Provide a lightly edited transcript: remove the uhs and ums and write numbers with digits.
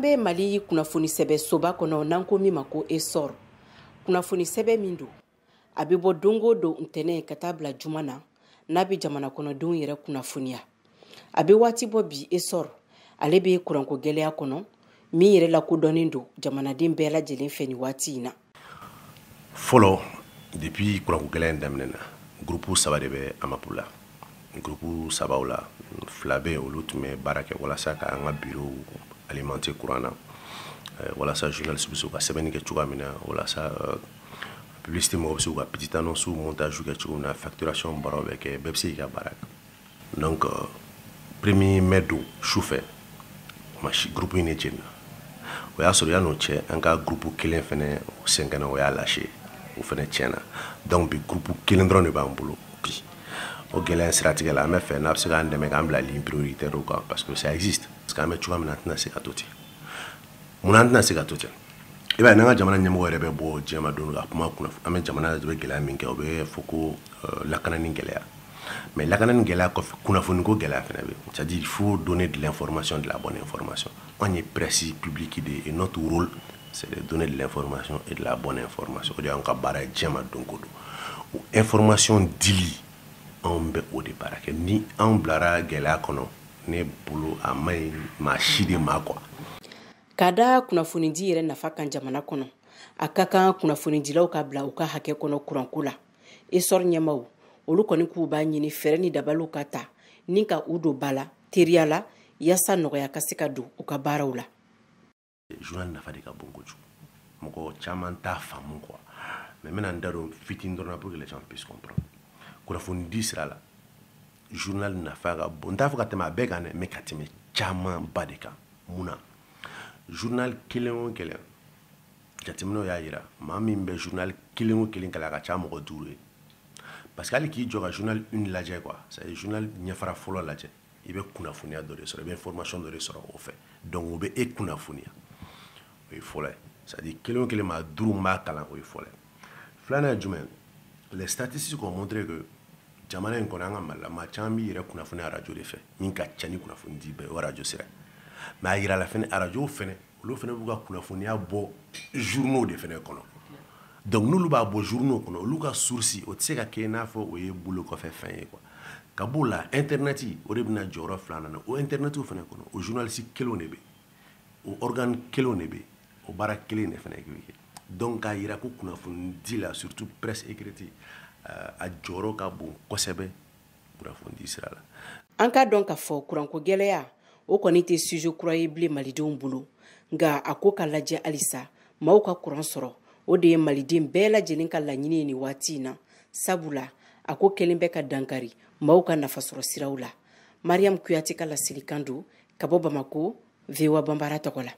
Ambe Mali kunafoni sɛbɛ soba kono nanko mi mako esor. Kunafoni sɛbɛ min do. Abi bo dongo do ntene kata bla jumana. Nabi jamana kono don yɛrɛ kunafonia. Abi wati bo bi esor. Ale be kuranko gɛlɛya kono. Min yɛrɛ la kodɔnnen do jamanaden bɛɛ lajɛlen fɛ ni wati in na. Fɔlɔ depuis kuranko gɛlɛya daminɛna groupe saba de bɛ Amapula. Groupe sabaw la fila bɛ olu tun bɛ baara kɛ walasa ka an ka bureau alimenter courant na. Walasa journaliste bɛ se ka sɛbɛnni kɛ cogoya min na walasa publicité mɔgɔw bɛ se ka petite annonce montage kɛ cogo min na facturation baaraw bɛ kɛ bɛɛ bɛ se k'i ka baara kɛ. Donc premier mai don sufɛ groupe in de jɛnna. O y'a sɔrɔ yan'o cɛ an ka groupe kelen fɛnɛ sɛngɛnna o y'a lâché o fɛnɛ tiɲɛna. Donc bi groupe kelen dɔrɔn de b'an bolo bi. O gɛlɛya siratigɛ la an bɛ fɛ n'a bɛ se k'an dɛmɛ k'an bila ligne prioritaire kan parce que ça existe parce que an bɛ cogoya min na an tɛna se ka to ten. Mun an tɛna se ka to ten? I b'a ye n'an ka jamana ɲɛmɔgɔ yɛrɛ bɛ bɔ diɲɛ ma don ka kuma an bɛ jamana bɛ gɛlɛya min kɛ o bɛ fɔ ko lakanani gɛlɛya. Mais lakanani gɛlɛya kɔfɛ kunnafoniko gɛlɛya fɛnɛ bɛ c'est-à-dire il faut donner de l'information, de la bonne information. An ye presse publique de et notre rôle c'est de donner de l'information et de la bonne information. O de y'an ka baara ye diɲɛ ma don ko don. O information dili anw bɛ o de baara kɛ ni anw bilara gɛlɛya kɔnɔ ne bolo a ma ɲi maa si de ma quoi. Kada kunafoni di yɛrɛ nafa kan jamana kɔnɔ a ka kan kunnafonidilaw ka bila u ka hakɛ kɔnɔ kuranko la esor ɲɛmaw olu kɔni k'u b'a ɲini fɛrɛ ni dabaliw ka ta ni ka u don ba la teriya la yasa nɔgɔya ka se ka don u ka baaraw la. Journal nafa de ka bon kojugu mɔgɔ caman t'a faamu quoi mais maintenant n da don fitinin dɔrɔn pour que les gens puissent comprendre. Kunnafoni di sira la journal nafa ka bon n t'a fɔ ka tɛmɛ a bɛɛ kan dɛ mais ka tɛmɛ caman ba de kan mun na journal kelen o kelen jateminɛw y'a yira maa min bɛ journal kelen o kelen kalan a ka ca mɔgɔ 5 ye parce que hali k'i jɔ ka journal 1 lajɛ quoi c'est à dire journal ɲɛfara fɔlɔ lajɛ i bɛ kunnafoniya dɔ de sɔrɔ i bɛ information dɔ de sɔrɔ o fɛ donc o bɛ e kunnafoniya o ye fɔlɔ ye c'est à dire kelen o kelen maa 5 b'a kalan o ye fɔlɔ ye filanan ye jumɛn les statistiques ont montré que jamana in kɔnɔ an ka Mali la maa caman b'i yɛrɛ kunnafoniya radio de fɛ min ka ca ni kunnafoni di bɛɛ o radio sira mais a yira la fɛnɛ radio fɛnɛ olu fɛnɛ b'u ka kunnafoniya bɔ journaux de fɛnɛ kɔnɔ donc n'olu b'a bɔ journaux kɔnɔ olu ka source o tɛ se ka kɛ i n'a fɔ o ye bolo kɔfɛ fɛn ye quoi ka b'o la internet o de bɛna jɔyɔrɔ filanan na o internet fɛnɛ kɔnɔ o journaliste kelenw de bɛ o organe kelenw de bɛ o baara kelen de fɛnɛ bɛ kɛ donc k'a yira ko kunnafoni di la surtout presse écrite a jɔyɔrɔ ka bon kosɛbɛ kunnafoni di sira la. An ka dɔn ka fɔ kuranko gɛlɛya o kɔni tɛ sujet kura ye bilen malidenw bolo nka a ko ka lajɛ halisa maaw ka kuran sɔrɔ o de ye maliden bɛɛ lajɛlen ka laɲini ye ni waati in na sabula a ko kelen bɛ ka dankari maaw ka nafasɔrɔ siraw la. Mariam Kuyate ka laselikan do ka bɔ Bamako VOA Bambara tɔgɔ la.